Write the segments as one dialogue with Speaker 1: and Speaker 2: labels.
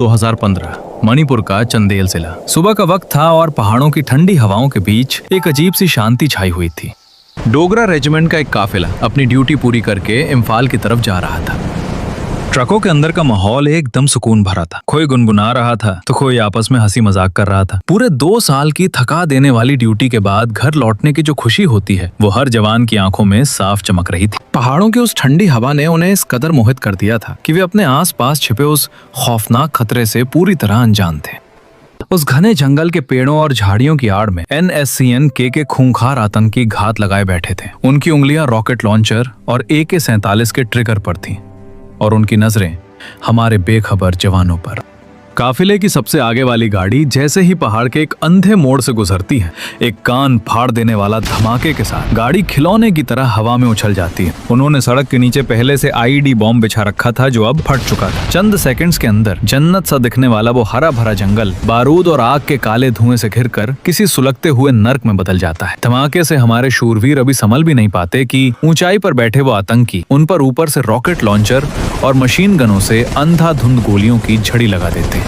Speaker 1: 2015 मणिपुर का चंदेल जिला। सुबह का वक्त था और पहाड़ों की ठंडी हवाओं के बीच एक अजीब सी शांति छाई हुई थी। डोगरा रेजिमेंट का एक काफिला अपनी ड्यूटी पूरी करके इम्फाल की तरफ जा रहा था। ट्रकों के अंदर का माहौल एकदम सुकून भरा था। कोई गुनगुना रहा था तो कोई आपस में हंसी मजाक कर रहा था। पूरे 2 साल की थका देने वाली ड्यूटी के बाद घर लौटने की जो खुशी होती है वो हर जवान की आंखों में साफ चमक रही थी। पहाड़ों की उस ठंडी हवा ने उन्हें इस कदर मोहित कर दिया था कि वे अपने आसपास छिपे उस खौफनाक खतरे से पूरी तरह अनजान थे। उस घने जंगल के पेड़ों और झाड़ियों की आड़ में NSCN के खूंखार आतंकी घात लगाए बैठे थे। उनकी उंगलियां रॉकेट लॉन्चर और AK-47 के ट्रिगर पर थीं और उनकी नजरें हमारे बेखबर जवानों पर। काफिले की सबसे आगे वाली गाड़ी जैसे ही पहाड़ के एक अंधे मोड़ से गुजरती है, एक कान फाड़ देने वाला धमाके के साथ गाड़ी खिलौने की तरह हवा में उछल जाती है। उन्होंने सड़क के नीचे पहले से IED बॉम्ब बिछा रखा था जो अब फट चुका था। चंद सेकंड्स के अंदर जन्नत सा दिखने वाला वो हरा भरा जंगल बारूद और आग के काले धुएं से घिरकर किसी सुलगते हुए नर्क में बदल जाता है। धमाके से हमारे शूरवीर अभी संभल भी नहीं पाते कि ऊंचाई पर बैठे वो आतंकी उन पर ऊपर से रॉकेट लॉन्चर और मशीन गनों से अंधाधुंध गोलियों की झड़ी लगा देते।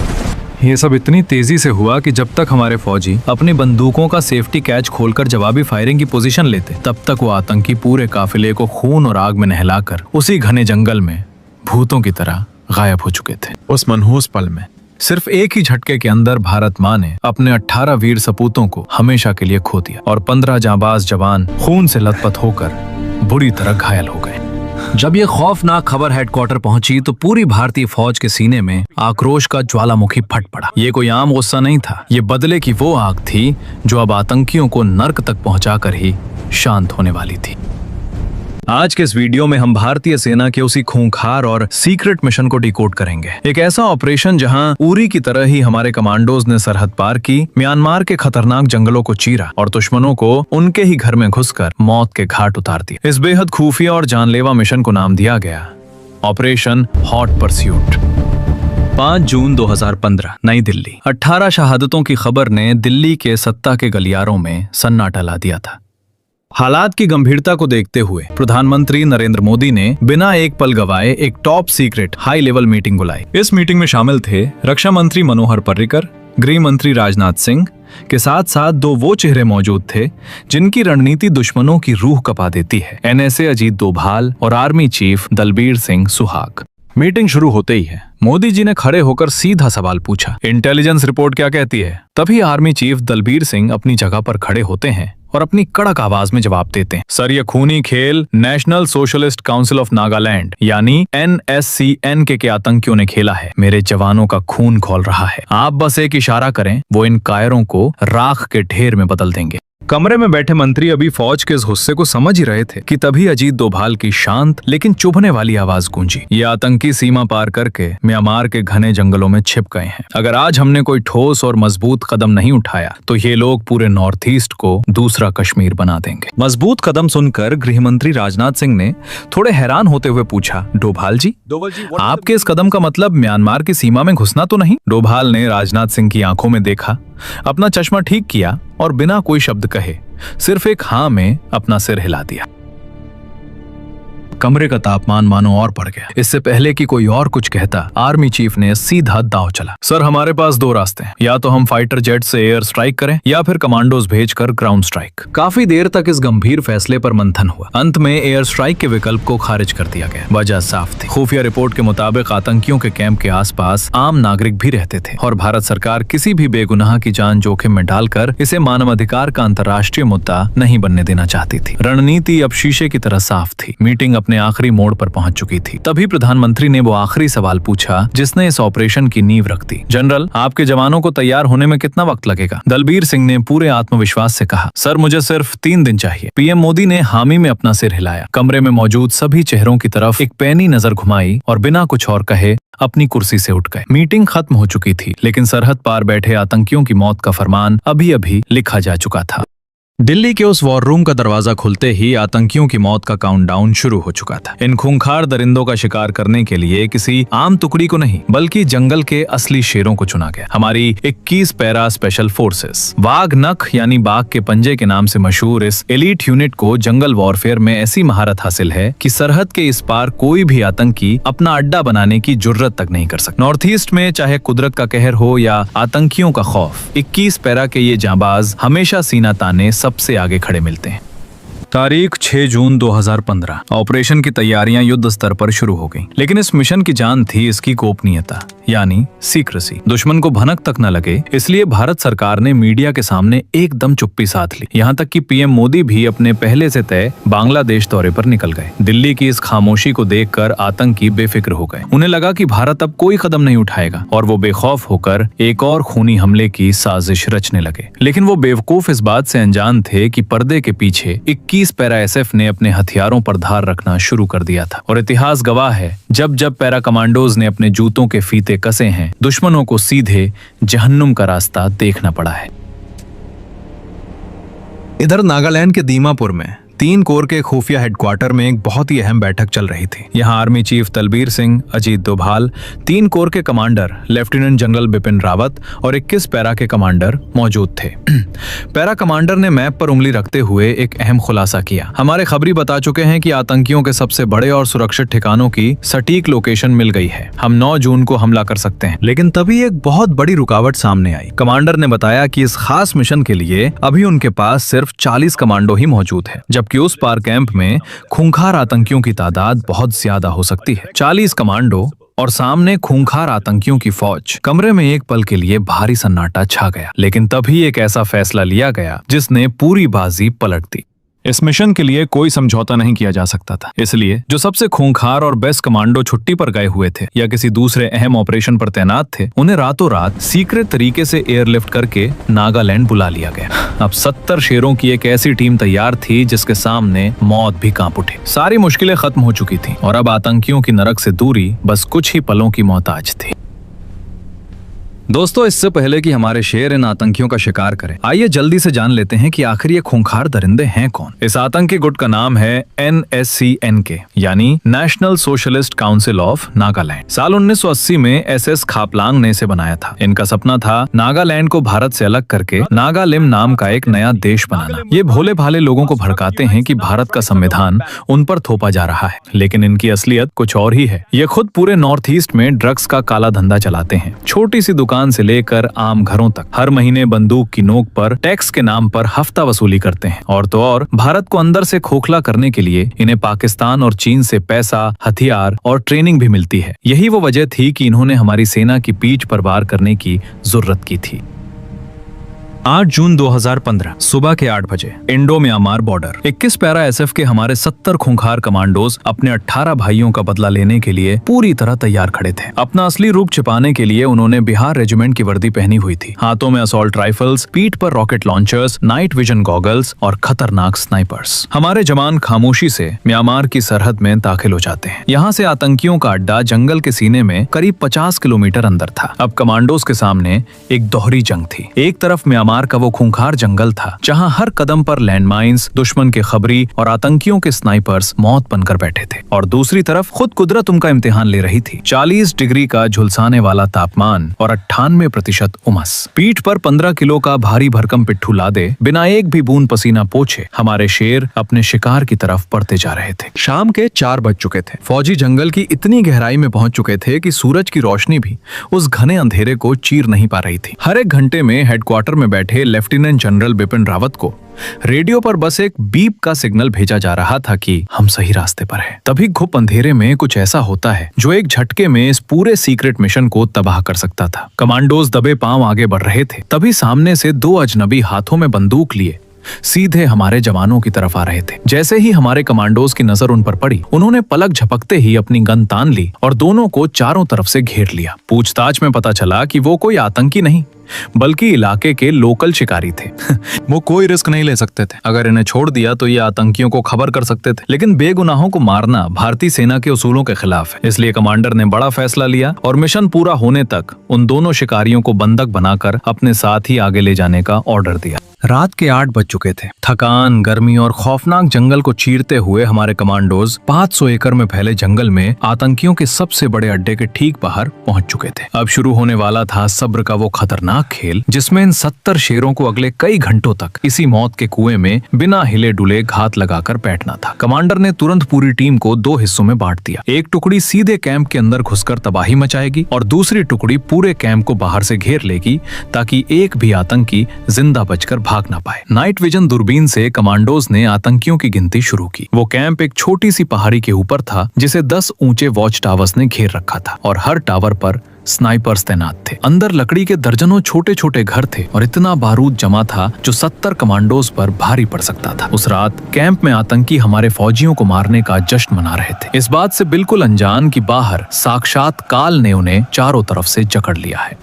Speaker 1: ये सब इतनी तेजी से हुआ कि जब तक हमारे फौजी अपनी बंदूकों का सेफ्टी कैच खोलकर जवाबी फायरिंग की पोजीशन लेते, तब तक वो आतंकी पूरे काफिले को खून और आग में नहलाकर उसी घने जंगल में भूतों की तरह गायब हो चुके थे। उस मनहूस पल में सिर्फ एक ही झटके के अंदर भारत माँ ने अपने 18 वीर सपूतों को हमेशा के लिए खो दिया और 15 जांबाज जवान खून से लथपथ होकर बुरी तरह घायल हो गए। जब ये खौफनाक खबर हेडक्वार्टर पहुंची तो पूरी भारतीय फौज के सीने में आक्रोश का ज्वालामुखी फट पड़ा। ये कोई आम गुस्सा नहीं था, ये बदले की वो आग थी जो अब आतंकियों को नर्क तक पहुंचाकर ही शांत होने वाली थी। आज के इस वीडियो में हम भारतीय सेना के उसी खूंखार और सीक्रेट मिशन को डिकोड करेंगे। एक ऐसा ऑपरेशन जहां उरी की तरह ही हमारे कमांडोज ने सरहद पार की, म्यांमार के खतरनाक जंगलों को चीरा और दुश्मनों को उनके ही घर में घुसकर मौत के घाट उतार दिए। इस बेहद खुफिया और जानलेवा मिशन को नाम दिया गया ऑपरेशन हॉट परस्यूट। 5 जून 2015 नई दिल्ली। 18 शहादतों की खबर ने दिल्ली के सत्ता के गलियारों में सन्नाटा ला दिया था। हालात की गंभीरता को देखते हुए प्रधानमंत्री नरेंद्र मोदी ने बिना एक पल गवाए एक top secret high level meeting बुलाई। इस मीटिंग में शामिल थे रक्षा मंत्री मनोहर पर्रिकर, गृह मंत्री राजनाथ सिंह के साथ साथ 2 वो चेहरे मौजूद थे जिनकी रणनीति दुश्मनों की रूह कपा देती है, NSA अजीत डोभाल और army chief Dalbir Singh Suhag. Meeting शुरू होते ही है मोदी जी ने खड़े होकर सीधा सवाल पूछा, इंटेलिजेंस रिपोर्ट क्या कहती है? तभी आर्मी चीफ दलबीर सिंह अपनी जगह पर खड़े होते हैं और अपनी कड़क आवाज में जवाब देते हैं, सर ये खूनी खेल national socialist council of Nagaland यानी NSCN के आतंकियों ने खेला है। मेरे जवानों का खून खौल रहा है। आप बस एक इशारा करें, वो इन कायरों को राख के ढेर में बदल देंगे। कमरे में बैठे मंत्री अभी फौज के इस गुस्से को समझ ही रहे थे कि तभी अजीत डोभाल की शांत लेकिन चुभने वाली आवाज गूंजी, ये आतंकी सीमा पार करके म्यांमार के घने जंगलों में छिप गए हैं। अगर आज हमने कोई ठोस और मजबूत कदम नहीं उठाया तो ये लोग पूरे नॉर्थ ईस्ट को दूसरा कश्मीर बना देंगे। मजबूत कदम सुनकर गृह मंत्री राजनाथ सिंह ने थोड़े हैरान होते हुए पूछा, डोभाल जी आपके इस कदम का मतलब म्यांमार की सीमा में घुसना तो नहीं? डोभाल ने राजनाथ सिंह की आंखों में देखा, अपना चश्मा ठीक किया और बिना कोई शब्द कहे सिर्फ एक हाँ में अपना सिर हिला दिया। कमरे का तापमान मानो और बढ़ गया। इससे पहले कि कोई और कुछ कहता, आर्मी चीफ ने सीधा दांव चला, सर हमारे पास 2 रास्ते हैं, या तो हम फाइटर जेट से एयर स्ट्राइक करें या फिर कमांडोज भेजकर ग्राउंड स्ट्राइक। काफी देर तक इस गंभीर फैसले पर मंथन हुआ। अंत में एयर स्ट्राइक के विकल्प को खारिज कर दिया गया। वजह साफ थी, खुफिया रिपोर्ट के मुताबिक आतंकियों के कैंप के आसपास आम नागरिक भी रहते थे और भारत सरकार किसी भी बेगुनाह की जान जोखिम में डालकर इसे मानवाधिकार का अंतर्राष्ट्रीय मुद्दा नहीं बनने देना चाहती थी। रणनीति अब शीशे की तरह साफ थी। मीटिंग अपने आखिरी मोड़ पर पहुंच चुकी थी। तभी प्रधानमंत्री ने वो आखिरी सवाल पूछा जिसने इस ऑपरेशन की नींव रख दी, जनरल आपके जवानों को तैयार होने में कितना वक्त लगेगा? दलबीर सिंह ने पूरे आत्मविश्वास से कहा, सर मुझे सिर्फ 3 दिन चाहिए। पीएम मोदी ने हामी में अपना सिर हिलाया, कमरे में मौजूद सभी चेहरों की तरफ एक पैनी नजर घुमाई और बिना कुछ और कहे अपनी कुर्सी से उठ गए। मीटिंग खत्म हो चुकी थी लेकिन सरहद पार बैठे आतंकियों की मौत का फरमान अभी अभी लिखा जा चुका था। दिल्ली के उस वॉर रूम का दरवाजा खुलते ही आतंकियों की मौत का काउंटडाउन शुरू हो चुका था। इन खूंखार दरिंदों का शिकार करने के लिए किसी आम टुकड़ी को नहीं बल्कि जंगल के असली शेरों को चुना गया। हमारी 21 पैरा स्पेशल फोर्सेस वाघ नख यानी बाघ के पंजे के नाम से मशहूर इस एलीट यूनिट को जंगल वॉरफेयर में ऐसी महारत हासिल है कि सरहद के इस पार कोई भी आतंकी अपना अड्डा बनाने की जुर्रत तक नहीं कर सकता। नॉर्थ ईस्ट में चाहे कुदरत का कहर हो या आतंकियों का खौफ, 21 पैरा के ये जांबाज हमेशा सीना ताने सबसे आगे खड़े मिलते हैं। तारीख 6 जून 2015। ऑपरेशन की तैयारियां युद्ध स्तर पर शुरू हो गईं, लेकिन इस मिशन की जान थी इसकी गोपनीयता यानी सीक्रेसी। दुश्मन को भनक तक न लगे इसलिए भारत सरकार ने मीडिया के सामने एकदम चुप्पी साध ली। यहाँ तक कि पीएम मोदी भी अपने पहले से तय बांग्लादेश दौरे पर निकल गए। दिल्ली की इस खामोशी को देखकर आतंकी बेफिक्र हो गए। उन्हें लगा कि भारत अब कोई कदम नहीं उठाएगा और वो बेखौफ होकर एक और खूनी हमले की साजिश रचने लगे। लेकिन वो बेवकूफ इस बात से अनजान थे कि पर्दे के पीछे 21 पैरा एसएफ ने अपने हथियारों पर धार रखना शुरू कर दिया था। और इतिहास गवाह है, जब जब पैरा कमांडोज ने अपने जूतों के फीते कसे हैं, दुश्मनों को सीधे जहन्नुम का रास्ता देखना पड़ा है। इधर नागालैंड के दीमापुर में 3 कोर के खुफिया हेडक्वार्टर में एक बहुत ही अहम बैठक चल रही थी। यहाँ army chief Dalbir Singh, Ajit Doval, 3 corps के commander lieutenant general Bipin Rawat और 21 पैरा के कमांडर मौजूद थे। पैरा कमांडर ने मैप पर उंगली रखते हुए एक अहम खुलासा किया। हमारे खबरी बता चुके हैं कि आतंकियों के सबसे बड़े और सुरक्षित ठिकानों की सटीक लोकेशन मिल गई है। हम 9 जून को हमला कर सकते हैं। लेकिन तभी एक बहुत बड़ी रुकावट सामने आई। कमांडर ने बताया कि इस खास मिशन के लिए अभी उनके पास सिर्फ 40 कमांडो ही मौजूद है, जबकि उस पार कैंप में खूंखार आतंकियों की तादाद बहुत ज्यादा हो सकती है। 40 कमांडो और सामने खूंखार आतंकियों की फौज। कमरे में एक पल के लिए भारी सन्नाटा छा गया, लेकिन तभी एक ऐसा फैसला लिया गया जिसने पूरी बाजी पलट दी। इस मिशन के लिए कोई समझौता नहीं किया जा सकता था, इसलिए जो सबसे खूंखार और बेस्ट कमांडो छुट्टी पर गए हुए थे या किसी दूसरे अहम ऑपरेशन पर तैनात थे, उन्हें रातों रात सीक्रेट तरीके से एयरलिफ्ट करके नागालैंड बुला लिया गया। अब 70 शेरों की एक ऐसी टीम तैयार थी जिसके सामने मौत भी कांप उठी। सारी मुश्किलें खत्म हो चुकी थी और अब आतंकियों की नरक से दूरी बस कुछ ही पलों की मोहताज थी। दोस्तों, इससे पहले कि हमारे शेर इन आतंकियों का शिकार करें, आइए जल्दी से जान लेते हैं कि आखिर ये खूंखार दरिंदे हैं कौन। इस आतंकी गुट का नाम है NSCNK यानी national socialist council of Nagaland. साल 1980 में SS खापलांग ने इसे बनाया था। इनका सपना था नागालैंड को भारत से अलग करके नागालिम नाम का एक नया देश बनाना। ये भोले भाले लोगों को भड़काते हैं कि भारत का संविधान उन पर थोपा जा रहा है, लेकिन इनकी असलियत कुछ और ही है। ये खुद पूरे नॉर्थ ईस्ट में ड्रग्स का काला धंधा चलाते हैं। छोटी सी दुकान से लेकर आम घरों तक हर महीने बंदूक की नोक पर टैक्स के नाम पर हफ्ता वसूली करते हैं। और तो और भारत को अंदर से खोखला करने के लिए इन्हें पाकिस्तान और चीन से पैसा, हथियार और ट्रेनिंग भी मिलती है। यही वो वजह थी कि इन्होंने हमारी सेना की पीठ पर वार करने की जरूरत की थी। 8 जून 2015 सुबह के 8 बजे Indo Myanmar border 21 para SF के हमारे 70 खूंखार कमांडोज अपने 18 भाइयों का बदला लेने के लिए पूरी तरह तैयार खड़े थे। अपना असली रूप छिपाने के लिए उन्होंने बिहार रेजिमेंट की वर्दी पहनी हुई थी। हाथों में असॉल्ट राइफल्स, पीठ पर rocket launchers, night vision goggles और खतरनाक स्नाइपर्स। हमारे जवान खामोशी से म्यांमार की सरहद में दाखिल हो जाते हैं। यहाँ से आतंकियों का अड्डा जंगल के सीने में करीब 50 किलोमीटर अंदर था। अब कमांडोज के सामने एक दोहरी जंग थी। एक तरफ म्यांमार का वो खूंखार जंगल था जहां हर कदम पर लैंडमाइंस, दुश्मन के खबरी और आतंकियों के स्नाइपर्स मौत बनकर बैठे थे। और दूसरी तरफ खुद कुदरत उनका इम्तिहान ले रही थी। 40 डिग्री का झुलसाने वाला तापमान और 98% उमस। पीठ पर 15 किलो का भारी भरकम पिट्ठू लादे बिना एक भी बूंद पसीना पोछे हमारे शेर अपने शिकार की तरफ बढ़ते जा रहे थे। शाम के 4 बज चुके थे। फौजी जंगल की इतनी गहराई में पहुंच चुके थे कि सूरज की रोशनी भी उस घने अंधेरे को चीर नहीं पा रही थी। हर एक घंटे में हेडक्वार्टर में बैठे लेफ्टिनेंट जनरल बिपिन रावत को रेडियो पर बस एक बीप का सिग्नल भेजा जा रहा था कि हम सही रास्ते पर हैं। तभी घुप अंधेरे में कुछ ऐसा होता है जो एक झटके में इस पूरे सीक्रेट मिशन को तबाह कर सकता था। कमांडोज दबे पांव आगे बढ़ रहे थे, तभी सामने से 2 अजनबी हाथों में बंदूक लिए सीधे हमारे जवानों की तरफ आ रहे थे। जैसे ही हमारे कमांडोज की नजर उन पर पड़ी, उन्होंने पलक झपकते ही अपनी गन तान ली और दोनों को चारों तरफ से घेर लिया। पूछताछ में पता चला कि वो कोई आतंकी नहीं, बल्कि इलाके के लोकल शिकारी थे। वो कोई रिस्क नहीं ले सकते थे। अगर इन्हें छोड़ दिया तो ये आतंकियों को खबर कर सकते थे, लेकिन बेगुनाहों को मारना भारतीय सेना के उसूलों के खिलाफ है। इसलिए कमांडर ने बड़ा फैसला लिया और मिशन पूरा होने तक उन दोनों शिकारियों को बंधक बनाकर अपने साथ ही आगे ले जाने का ऑर्डर दिया। रात के 8 बज चुके थे। थकान, गर्मी और खौफनाक जंगल को चीरते हुए हमारे कमांडोज 500 एकड़ में फैले जंगल में आतंकियों के सबसे बड़े अड्डे के ठीक बाहर पहुंच चुके थे। अब शुरू होने वाला था सब्र का वो खतरनाक खेल, जिसमें इन 70 शेरों को अगले कई घंटों तक इसी मौत के कुएं में बिना हिले डुले घात लगाकर बैठना था। कमांडर ने तुरंत पूरी टीम को 2 हिस्सों में बांट दिया। एक टुकड़ी सीधे कैंप के अंदर घुसकर तबाही मचाएगी और दूसरी टुकड़ी पूरे कैंप को बाहर से घेर लेगी, ताकि एक भी आतंकी जिंदा बचकर भाग ना पाए। नाइट विजन दूरबीन से कमांडोज ने आतंकियों की गिनती शुरू की। वो कैंप एक छोटी सी पहाड़ी के ऊपर था, जिसे 10 ऊंचे वॉच टावर्स ने घेर रखा था और हर टावर पर स्नाइपर्स तैनात थे। अंदर लकड़ी के दर्जनों छोटे छोटे घर थे और इतना बारूद जमा था जो 70 कमांडोज पर भारी पड़ सकता था। उस रात कैंप में आतंकी हमारे फौजियों को मारने का जश्न मना रहे थे, इस बात से बिल्कुल अनजान कि बाहर साक्षात काल ने उन्हें चारों तरफ से जकड़ लिया है।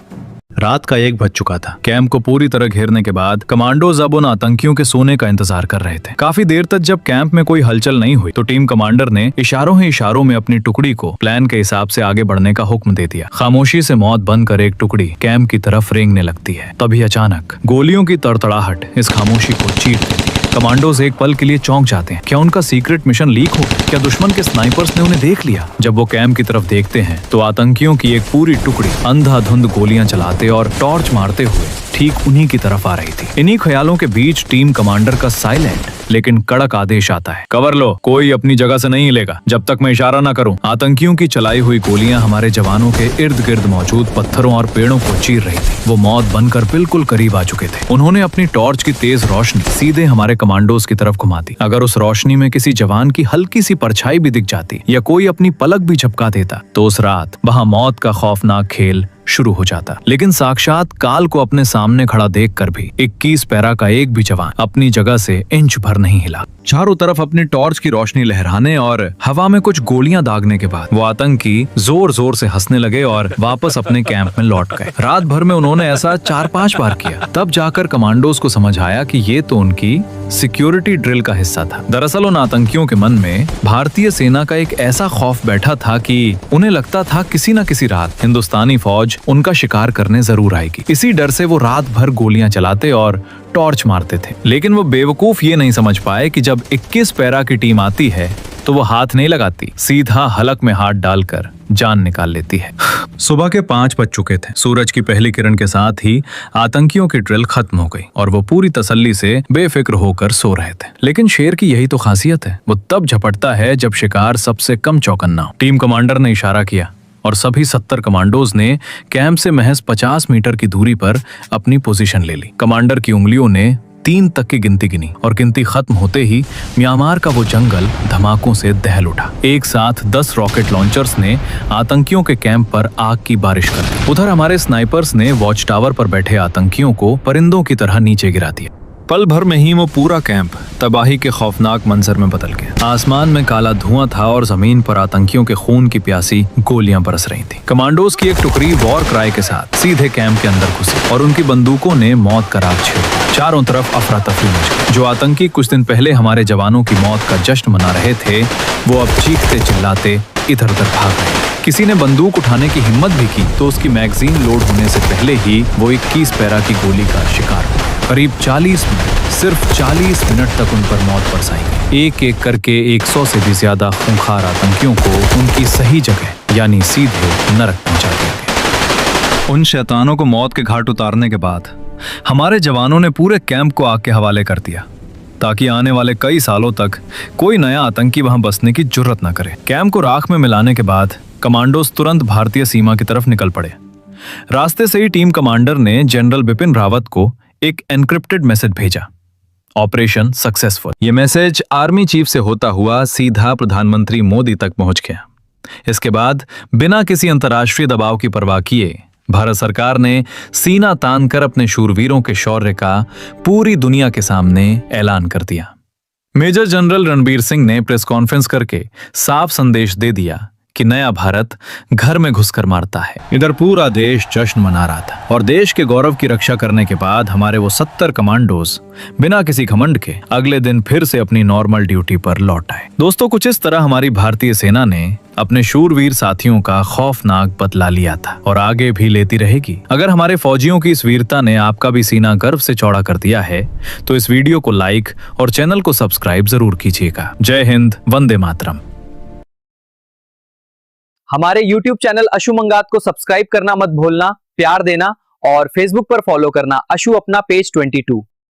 Speaker 1: रात का 1 बज चुका था। कैंप को पूरी तरह घेरने के बाद कमांडोज अब उन आतंकियों के सोने का इंतजार कर रहे थे। काफी देर तक जब कैंप में कोई हलचल नहीं हुई तो टीम कमांडर ने इशारों ही इशारों में अपनी टुकड़ी को प्लान के हिसाब से आगे बढ़ने का हुक्म दे दिया। खामोशी से मौत बनकर एक टुकड़ी कैंप की तरफ रेंगने लगती है। तभी अचानक गोलियों की तड़तड़ाहट इस खामोशी को चीर देती है। कमांडोज एक पल के लिए चौंक जाते हैं। क्या उनका सीक्रेट मिशन लीक हो गया? क्या दुश्मन के स्नाइपर्स ने उन्हें देख लिया? जब वो कैंप की तरफ देखते हैं तो आतंकियों की एक पूरी टुकड़ी अंधाधुंध गोलियां चलाते और टॉर्च मारते हुए ठीक उन्हीं की तरफ आ रही थी। इन्हीं ख्यालों के बीच टीम कमांडर का साइलेंट लेकिन कड़क आदेश आता है, कवर लो, कोई अपनी जगह से नहीं हिलेगा जब तक मैं इशारा न करूं। आतंकियों की चलाई हुई गोलियां हमारे जवानों के इर्द गिर्द मौजूद पत्थरों और पेड़ों को चीर रही थी। वो मौत बनकर बिल्कुल करीब आ चुके थे। उन्होंने अपनी टॉर्च की तेज रोशनी सीधे हमारे कमांडोज की तरफ घुमा दी। अगर उस रोशनी में किसी जवान की हल्की सी परछाई भी दिख जाती या कोई अपनी पलक भी झपका देता तो उस रात वहां मौत का खौफनाक खेल शुरू हो जाता। लेकिन साक्षात काल को अपने सामने खड़ा देखकर भी 21 पैरा का एक भी जवान अपनी जगह से इंच भर नहीं हिला। चारों तरफ अपनी टॉर्च की रोशनी लहराने और हवा में कुछ गोलियां दागने के बाद वो आतंकी जोर जोर से हंसने लगे और वापस अपने कैंप में लौट गए। रात भर में उन्होंने ऐसा 4-5 बार किया। तब जाकर कमांडोज को समझ आया कि ये तो उनकी सिक्योरिटी ड्रिल का हिस्सा था। दरअसल उन आतंकियों के मन में भारतीय सेना का एक ऐसा खौफ बैठा था कि उन्हें लगता था किसी न किसी रात हिंदुस्तानी फौज उनका शिकार करने जरूर आएगी। इसी डर से वो रात भर गोलियां चलाते और टॉर्च मारते थे। लेकिन वो बेवकूफ ये नहीं समझ पाए कि जब 21 पैरा की टीम आती है तो वो हाथ नहीं लगाती, सीधा हलक में हाथ डालकर जान निकाल लेती है। सुबह के 5 बज चुके थे। सूरज की पहली किरण के साथ ही आतंकियों की ड्रिल खत्म हो गई और वो पूरी तसल्ली से बेफिक्र होकर सो रहे थे। लेकिन शेर की यही तो खासियत है, वो तब झपटता है जब शिकार सबसे कम चौकन्ना हो। टीम कमांडर ने इशारा किया और सभी 70 कमांडोज ने कैंप से महज 50 मीटर की दूरी पर अपनी पोजीशन ले ली। कमांडर की उंगलियों ने 3 तक की गिनती गिनी और गिनती खत्म होते ही म्यांमार का वो जंगल धमाकों से दहल उठा। एक साथ 10 रॉकेट लॉन्चर्स ने आतंकियों के कैंप पर आग की बारिश कर दी। उधर हमारे स्नाइपर्स ने वॉच टावर पर बैठे आतंकियों को परिंदों की तरह नीचे गिरा दिया। पल भर में ही वो पूरा कैंप तबाही के खौफनाक मंजर में बदल गया। आसमान में काला धुआं था और जमीन पर आतंकियों के खून की प्यासी गोलियां बरस रही थी। कमांडोज की एक टुकड़ी वॉर क्राई के साथ सीधे कैंप के अंदर घुसी और उनकी बंदूकों ने मौत का राग छेड़ा। चारों तरफ अफरा तफरी मच गई। जो आतंकी कुछ दिन पहले हमारे जवानों की मौत का जश्न मना रहे थे वो अब चीखते चिल्लाते इधर उधर भाग रहे। किसी ने बंदूक उठाने की हिम्मत भी की तो उसकी मैगजीन लोड होने से पहले ही वो 21 पैरा की गोली का शिकार हुआ। करीब 40 मिनट, सिर्फ 40 मिनट तक उन पर मौत बरसाई गई। एक एक करके 100 से भी ज्यादा खूंखार आतंकियों को उनकी सही जगह यानी सीधे नरक पहुंचा दिया गया। उन शैतानों को मौत के घाट उतारने के बाद हमारे जवानों ने पूरे कैंप को आग के हवाले कर दिया ताकि आने वाले कई सालों तक कोई नया आतंकी वहां बसने की जुर्रत न करे। कैंप को राख में मिलाने के बाद कमांडोज तुरंत भारतीय सीमा की तरफ निकल पड़े। रास्ते से ही टीम कमांडर ने जनरल बिपिन रावत को एक एनक्रिप्टेड मैसेज भेजा, ऑपरेशन सक्सेसफुल। यह मैसेज आर्मी चीफ से होता हुआ सीधा प्रधानमंत्री मोदी तक पहुंच गया। इसके बाद बिना किसी अंतर्राष्ट्रीय दबाव की परवाह किए भारत सरकार ने सीना तानकर अपने शूरवीरों के शौर्य का पूरी दुनिया के सामने ऐलान कर दिया। मेजर जनरल रणबीर सिंह ने प्रेस कॉन्फ्रेंस करके साफ संदेश दे दिया कि नया भारत घर में घुसकर मारता है। इधर पूरा देश जश्न मना रहा था और देश के गौरव की रक्षा करने के बाद हमारे वो 70 कमांडोज बिना किसी घमंड के अगले दिन फिर से अपनी नॉर्मल ड्यूटी पर लौट आए। दोस्तों, कुछ इस तरह हमारी भारतीय सेना ने अपने शूरवीर साथियों का खौफनाक बदला लिया था और आगे भी लेती रहेगी। अगर हमारे फौजियों की इस वीरता ने आपका भी सीना गर्व से चौड़ा कर दिया है तो इस वीडियो को लाइक और चैनल को सब्सक्राइब जरूर कीजिएगा। जय हिंद, वंदे मातरम।
Speaker 2: हमारे YouTube चैनल अशु मंगात को सब्सक्राइब करना मत भूलना, प्यार देना और Facebook पर फॉलो करना अशु अपना पेज 22।